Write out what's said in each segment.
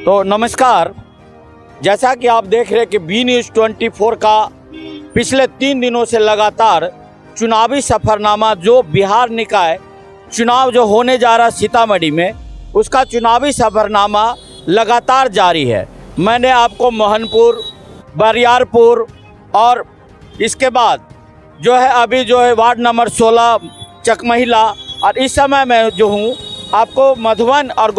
तो नमस्कार। जैसा कि आप देख रहे हैं कि बी न्यूज़ 24 का पिछले 3 दिनों से लगातार चुनावी सफ़रनामा जो बिहार निकाय चुनाव जो होने जा रहा सीतामढ़ी में, उसका चुनावी सफ़रनामा लगातार जारी है। मैंने आपको मोहनपुर, बरियारपुर और इसके बाद जो है अभी जो है वार्ड नंबर 16 चकमहिला, और इस समय मैं जो हूँ आपको मधुबन और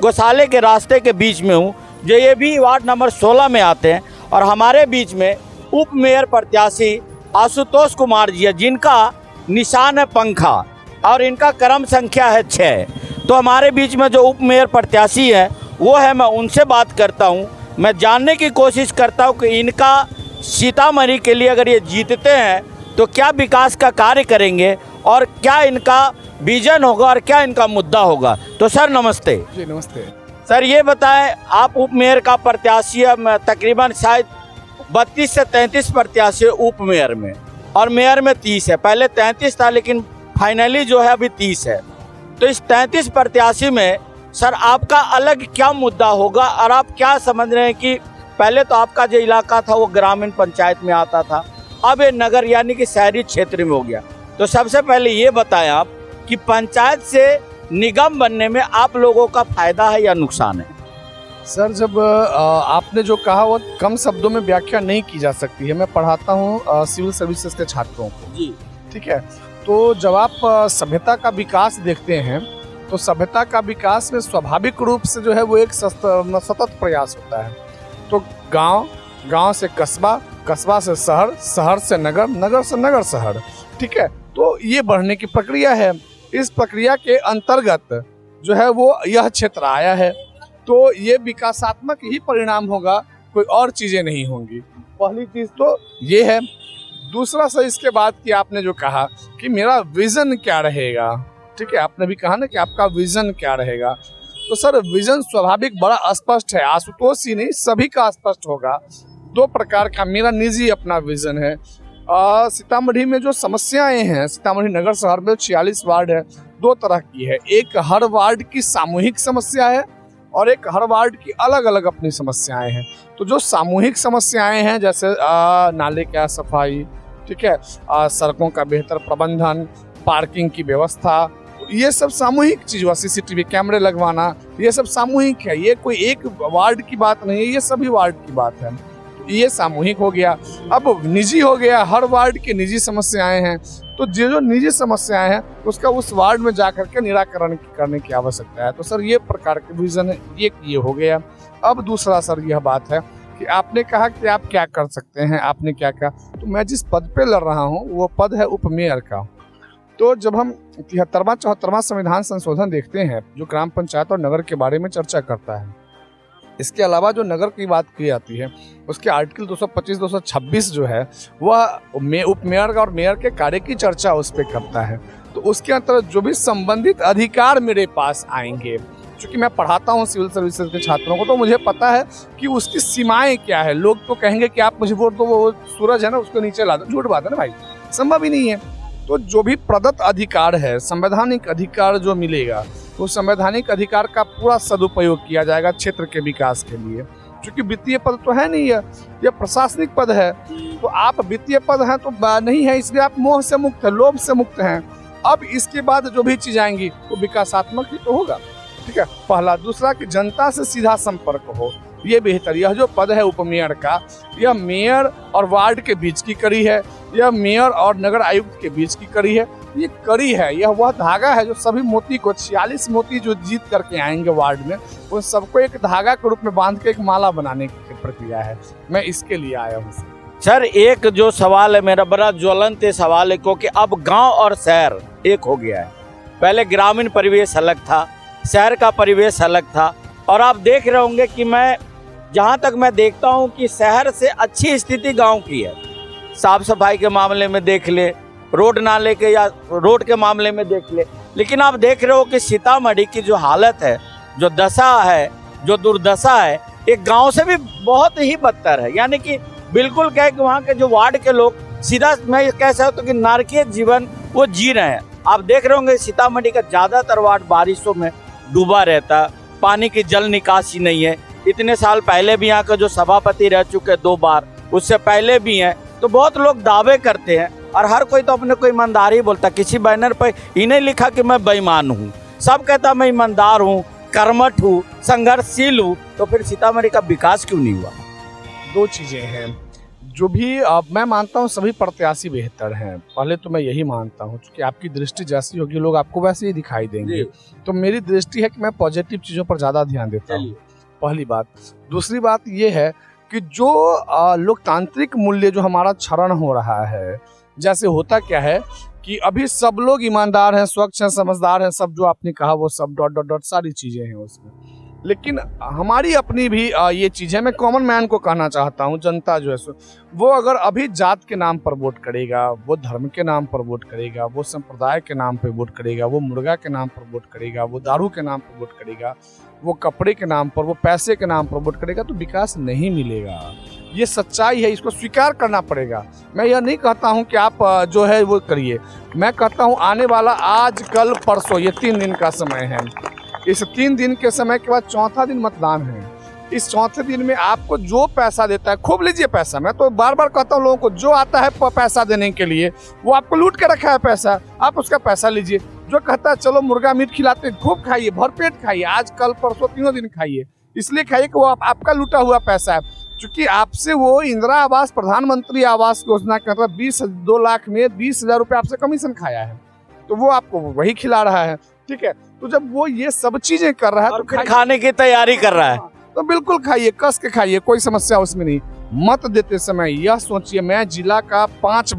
गौशाले के रास्ते के बीच में हूँ, जो ये भी वार्ड नंबर 16 में आते हैं। और हमारे बीच में उप मेयर प्रत्याशी आशुतोष कुमार जी है, जिनका निशान है पंखा और इनका क्रम संख्या है 6। तो हमारे बीच में जो उप मेयर प्रत्याशी है वो है, मैं उनसे बात करता हूँ। मैं जानने की कोशिश करता हूँ कि इनका सीतामढ़ी के लिए अगर ये जीतते हैं तो क्या विकास का कार्य करेंगे और क्या इनका विजन होगा और क्या इनका मुद्दा होगा। तो सर नमस्ते। जी नमस्ते। सर ये बताएं, आप उप मेयर का प्रत्याशी है, तकरीबन शायद 32 से 33 प्रत्याशी उप मेयर में, और मेयर में 30 है। पहले 33 था लेकिन फाइनली जो है अभी 30 है। तो इस 33 प्रत्याशी में सर आपका अलग क्या मुद्दा होगा और आप क्या समझ रहे हैं कि पहले तो आपका जो इलाका था वो ग्रामीण पंचायत में आता था, अब ये नगर यानी कि शहरी क्षेत्र में हो गया। तो सबसे पहले ये बताएं आप कि पंचायत से निगम बनने में आप लोगों का फायदा है या नुकसान है? सर, जब आपने जो कहा वो कम शब्दों में व्याख्या नहीं की जा सकती है। मैं पढ़ाता हूँ सिविल सर्विसेज के छात्रों को जी, ठीक है। तो जब आप सभ्यता का विकास देखते हैं तो सभ्यता का विकास में स्वाभाविक रूप से जो है वो एक सतत प्रयास होता है। तो गांव से कस्बा, कस्बा से शहर, शहर से नगर, नगर से नगर शहर, ठीक है। तो ये बढ़ने की प्रक्रिया है। इस प्रक्रिया के अंतर्गत जो है वो यह क्षेत्र आया है, तो ये विकासात्मक ही परिणाम होगा, कोई और चीज़ें नहीं होंगी। पहली चीज़ तो ये है। दूसरा सर, इसके बाद कि आपने जो कहा कि मेरा विज़न क्या रहेगा, ठीक है, आपने भी कहा ना कि आपका विज़न क्या रहेगा। तो सर विज़न स्वाभाविक बड़ा स्पष्ट है, आशुतोष ही नहीं सभी का स्पष्ट होगा। 2 प्रकार का मेरा निजी अपना विज़न है। सीतामढ़ी में जो समस्याएं हैं, सीतामढ़ी नगर शहर में 46 वार्ड है, 2 तरह की है। एक हर वार्ड की सामूहिक समस्या है और एक हर वार्ड की अलग अलग अपनी समस्याएं हैं। तो जो सामूहिक समस्याएं हैं जैसे नाले का सफाई, ठीक है, सड़कों का बेहतर प्रबंधन, पार्किंग की व्यवस्था, ये सब सामूहिक चीज़ हुआ। CCTV कैमरे लगवाना, ये सब सामूहिक है। ये कोई एक वार्ड की बात नहीं है, ये सभी वार्ड की बात है। ये सामूहिक हो गया। अब निजी हो गया, हर वार्ड की निजी समस्याएं हैं। तो जो निजी समस्याएं हैं उसका उस वार्ड में जाकर के निराकरण करने की आवश्यकता है। तो सर ये प्रकार के विजन है, एक ये हो गया। अब दूसरा सर यह बात है कि आपने कहा कि आप क्या कर सकते हैं, आपने क्या कहा। तो मैं जिस पद पे लड़ रहा हूँ वो पद है उप मेयर का। तो जब हम 73वां 74वां संविधान संशोधन देखते हैं जो ग्राम पंचायत और नगर के बारे में चर्चा करता है, इसके अलावा जो नगर की बात की जाती है उसके आर्टिकल 225-226 जो है वह उप मेयर का और मेयर के कार्य की चर्चा उस पर करता है। तो उसके अंतर्गत जो भी संबंधित अधिकार मेरे पास आएंगे, चूँकि मैं पढ़ाता हूँ सिविल सर्विसेज के छात्रों को, तो मुझे पता है कि उसकी सीमाएं क्या है। लोग तो कहेंगे कि आप मुझे वोट दो, वो सूरज है ना उसको नीचे ला दो। झूठ बात है ना भाई, संभव ही नहीं है। तो जो भी प्रदत्त अधिकार है, संवैधानिक अधिकार जो मिलेगा, उस संवैधानिक अधिकार का पूरा सदुपयोग किया जाएगा क्षेत्र के विकास के लिए। क्योंकि वित्तीय पद तो है नहीं है, यह प्रशासनिक पद है। तो आप वित्तीय पद हैं तो नहीं है, इसलिए आप मोह से मुक्त है, लोभ से मुक्त हैं। अब इसके बाद जो भी चीज़ आएंगी वो विकासात्मक ही तो होगा, ठीक है। पहला। दूसरा कि जनता से सीधा संपर्क हो, ये बेहतर। यह जो पद है उप मेयर का, यह मेयर और वार्ड के बीच की कड़ी है, यह मेयर और नगर आयुक्त के बीच की कड़ी है। ये कड़ी है, यह वह धागा है जो सभी मोती को, 46 मोती जो जीत करके आएंगे वार्ड में, उन सबको एक धागा के रूप में बांध के एक माला बनाने की प्रक्रिया है। मैं इसके लिए आया हूँ। सर एक जो सवाल है मेरा, बड़ा ज्वलंत सवाल है, क्योंकि अब गांव और शहर एक हो गया है। पहले ग्रामीण परिवेश अलग था, शहर का परिवेश अलग था। और आप देख रहे होंगे कि मैं जहाँ तक मैं देखता हूँ कि शहर से अच्छी स्थिति गांव की है। साफ सफाई के मामले में देख ले, रोड नाले के या रोड के मामले में देख ले। लेकिन आप देख रहे हो कि सीतामढ़ी की जो हालत है, जो दशा है, जो दुर्दशा है, एक गांव से भी बहुत ही बदतर है। यानी कि बिल्कुल कहे कि वहाँ के जो वार्ड के लोग सीधा मैं कह सकता हूँ कि नारकीय जीवन वो जी रहे हैं। आप देख रहे होंगे सीतामढ़ी का ज़्यादातर वार्ड बारिशों में डूबा रहता, पानी की जल निकासी नहीं है। इतने साल पहले भी यहाँ का जो सभापति रह चुके 2 बार, उससे पहले भी हैं। तो बहुत लोग दावे करते हैं और हर कोई तो अपने को ईमानदारी बोलता। किसी बैनर पर ही नहीं लिखा कि मैं बेईमान हूँ, सब कहता मैं ईमानदार हूँ, कर्मठ हूँ, संघर्षशील हूँ। तो फिर सीतामढ़ी का विकास क्यों नहीं हुआ? 2 चीज़ें हैं जो भी मैं मानता हूँ सभी प्रत्याशी बेहतर हैं। पहले तो मैं यही मानता हूँ क्योंकि आपकी दृष्टि जैसी होगी लोग आपको वैसे ही दिखाई देंगे। तो मेरी दृष्टि है कि मैं पॉजिटिव चीज़ों पर ज़्यादा ध्यान देता हूँ, पहली बात। दूसरी बात ये है कि जो लोकतांत्रिक मूल्य जो हमारा क्षरण हो रहा है, जैसे होता क्या है कि अभी सब लोग ईमानदार हैं, स्वच्छ हैं, समझदार हैं, सब जो आपने कहा वो सब डॉट सारी चीज़ें हैं उसमें। लेकिन हमारी अपनी भी ये चीज़ है। मैं कॉमन मैन को कहना चाहता हूँ, जनता जो है सो वो अगर अभी जात के नाम पर वोट करेगा, वो धर्म के नाम पर वोट करेगा, वो संप्रदाय के नाम पर वोट करेगा, वो मुर्गा के नाम पर वोट करेगा, वो दारू के नाम पर वोट करेगा, वो कपड़े के नाम पर, वो पैसे के नाम पर वोट करेगा, तो विकास नहीं मिलेगा। ये सच्चाई है, इसको स्वीकार करना पड़ेगा। मैं यह नहीं कहता हूँ कि आप जो है वो करिए। मैं कहता हूँ आने वाला आज कल परसों ये 3 दिन का समय है। इस 3 दिन के समय के बाद 4था दिन मतदान है। इस 4थे दिन में आपको जो पैसा देता है खूब लीजिए पैसा। मैं तो बार बार कहता हूँ लोगों को, जो आता है पैसा देने के लिए वो आपको लूट के रखा है पैसा, आप उसका पैसा लीजिए। जो कहता है चलो मुर्गा मीट खिलाते, खूब खाइए, भरपेट खाइए, आज कल परसों 3 दिन खाइए। इसलिए खाइए कि वो आपका लूटा हुआ पैसा है। क्योंकि आपसे वो इंदिरा आवास, प्रधानमंत्री आवास योजना के अंतर्गत 2 लाख में 20,000 रुपये आपसे कमीशन खाया है, तो वो आपको वही खिला रहा है। ठीक है, तो जब वो ये सब चीजें कर रहा है तो खाने की तैयारी कर रहा है, तो बिल्कुल खाइए, कस के खाइए, कोई समस्या उसमें नहीं। मत देते समय यह सोचिए, मैं जिला का 5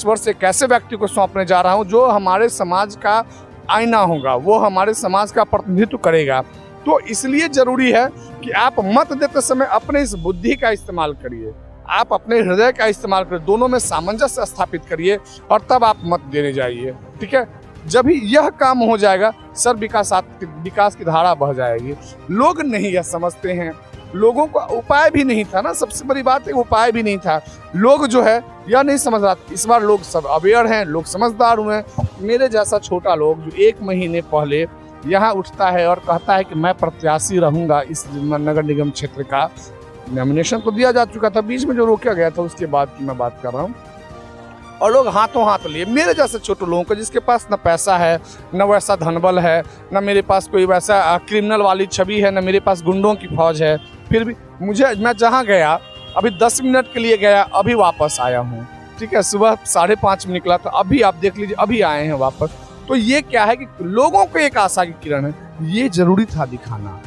वर्ष एक ऐसे व्यक्ति को सौंपने जा रहा हूं जो हमारे समाज का आईना होगा, वो हमारे समाज का प्रतिनिधित्व करेगा। तो इसलिए जरूरी है कि आप मत देते समय अपने इस बुद्धि का इस्तेमाल करिए, आप अपने हृदय का इस्तेमाल करिए, दोनों में सामंजस्य स्थापित करिए और तब आप मत देने जाइए। ठीक है, जब ही यह काम हो जाएगा सर विकास की धारा बह जाएगी। लोग नहीं यह समझते हैं, लोगों का उपाय भी नहीं था ना, सबसे बड़ी बात है उपाय भी नहीं था। लोग जो है यह नहीं समझ रहा। इस बार लोग सब अवेयर हैं, लोग समझदार हुए हैं। मेरे जैसा छोटा लोग जो 1 महीने पहले यहाँ उठता है और कहता है कि मैं प्रत्याशी रहूँगा इस नगर निगम क्षेत्र का, नॉमिनेशन तो दिया जा चुका था, बीच में जो रोका गया था उसके बाद की मैं बात कर रहा हूँ, और लोग हाथों हाथ लिए। मेरे जैसे छोटे लोगों को जिसके पास न पैसा है, न वैसा धनबल है, न मेरे पास कोई वैसा क्रिमिनल वाली छवि है, न मेरे पास गुंडों की फौज है, फिर भी मैं जहाँ गया अभी 10 मिनट के लिए गया, अभी वापस आया हूँ। ठीक है, सुबह 5:30 में निकला था, अभी आप देख लीजिए अभी आए हैं वापस। तो ये क्या है कि लोगों को एक आशा की किरण है, ये जरूरी था दिखाना।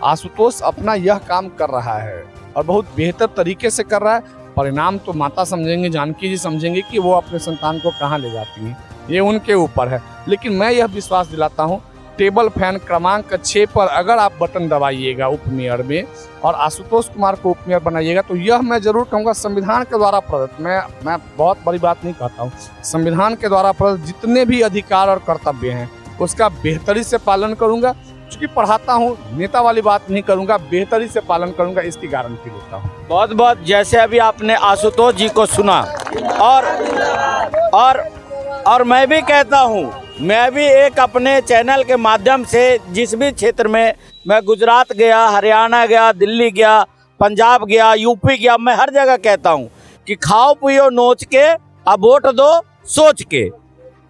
आशुतोष अपना यह काम कर रहा है और बहुत बेहतर तरीके से कर रहा है। परिणाम तो माता समझेंगे, जानकी जी समझेंगे कि वो अपने संतान को कहाँ ले जाती हैं, ये उनके ऊपर है। लेकिन मैं यह विश्वास दिलाता हूँ, टेबल फैन क्रमांक 6 पर अगर आप बटन दबाइएगा उप मेयर में और आशुतोष कुमार को उप मेयर बनाइएगा, तो यह मैं जरूर कहूँगा संविधान के द्वारा प्रदत्त, मैं बहुत बड़ी बात नहीं कहता हूँ, संविधान के द्वारा प्रदत्त जितने भी अधिकार और कर्तव्य हैं उसका बेहतरी से पालन करूँगा। चूँकि पढ़ाता हूँ, नेता वाली बात नहीं करूँगा, बेहतरी से पालन करूँगा, इसकी गारंटी देता हूँ। बहुत बहुत जैसे अभी आपने आशुतोष जी को सुना, और मैं भी कहता हूँ, मैं भी एक अपने चैनल के माध्यम से जिस भी क्षेत्र में मैं गुजरात गया, हरियाणा गया, दिल्ली गया, पंजाब गया, यूपी गया, मैं हर जगह कहता हूँ कि खाओ पियो नोच के, अब वोट दो सोच के।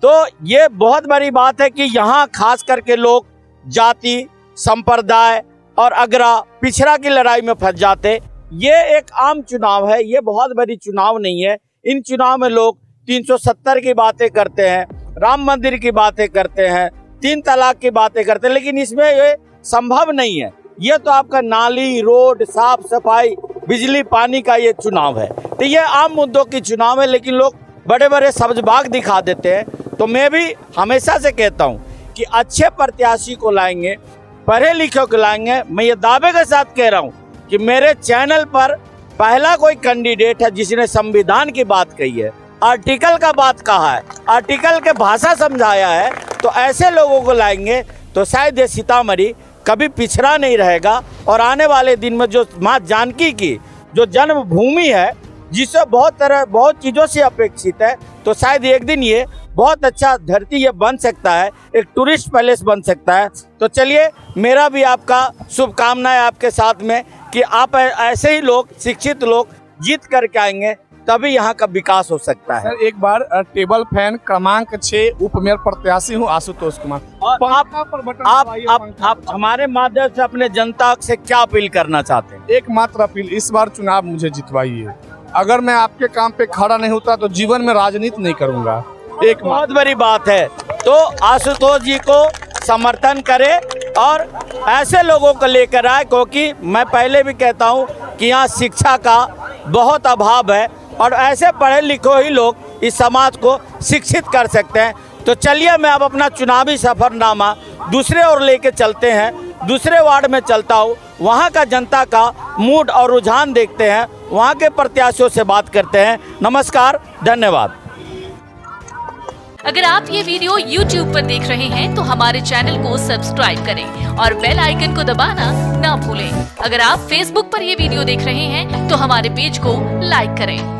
तो ये बहुत बड़ी बात है कि यहाँ खास करके लोग जाति, संप्रदाय और अगरा पिछड़ा की लड़ाई में फंस जाते। ये एक आम चुनाव है, ये बहुत बड़ी चुनाव नहीं है। इन चुनाव में लोग 370 की बातें करते हैं, राम मंदिर की बातें करते हैं, 3 तलाक की बातें करते हैं, लेकिन इसमें ये संभव नहीं है। ये तो आपका नाली, रोड, साफ सफाई, बिजली, पानी का ये चुनाव है। तो ये आम मुद्दों की चुनाव है, लेकिन लोग बड़े बड़े सब्जबाग दिखा देते हैं। तो मैं भी हमेशा से कहता हूँ कि अच्छे प्रत्याशी को लाएंगे, पढ़े लिखे को लाएंगे। मैं ये दावे के साथ कह रहा हूँ कि मेरे चैनल पर पहला कोई कैंडिडेट है जिसने संविधान की बात कही है, आर्टिकल का बात कहा है, आर्टिकल के भाषा समझाया है। तो ऐसे लोगों को लाएंगे तो शायद ये सीतामढ़ी कभी पिछड़ा नहीं रहेगा। और आने वाले दिन में जो माँ जानकी की जो जन्मभूमि है, जिससे बहुत चीज़ों से अपेक्षित है, तो शायद एक दिन ये बहुत अच्छा धरती ये बन सकता है, एक टूरिस्ट पैलेस बन सकता है। तो चलिए, मेरा भी आपका शुभकामनाएं आपके साथ में कि आप ऐसे ही लोग, शिक्षित लोग जीत करके आएंगे, तभी यहाँ का विकास हो सकता है। सर एक बार टेबल फैन क्रमांक 6 उपमेयर प्रत्याशी हूँ आशुतोष कुमार। और पंखा पर बटन दबाइए, पंखा आप हमारे माध्यम से अपने जनता से क्या अपील करना चाहते हैं? एकमात्र अपील, इस बार चुनाव मुझे जितवाइए। अगर मैं आपके काम पे खड़ा नहीं होता तो जीवन में राजनीति नहीं करूंगा। एक बहुत बड़ी बात है। तो आशुतोष जी को समर्थन करें और ऐसे लोगों को लेकर आए, क्योंकि मैं पहले भी कहता हूं कि यहाँ शिक्षा का बहुत अभाव है और ऐसे पढ़े लिखे ही लोग इस समाज को शिक्षित कर सकते हैं। तो चलिए, मैं अब अपना चुनावी सफरनामा दूसरे ओर लेके चलते हैं, दूसरे वार्ड में चलता हूँ, वहाँ का जनता का मूड और रुझान देखते हैं, वहाँ के प्रत्याशियों से बात करते हैं। नमस्कार, धन्यवाद। अगर आप ये वीडियो YouTube पर देख रहे हैं तो हमारे चैनल को सब्सक्राइब करें और बेल आइकन को दबाना ना भूलें। अगर आप Facebook पर ये वीडियो देख रहे हैं तो हमारे पेज को लाइक करें।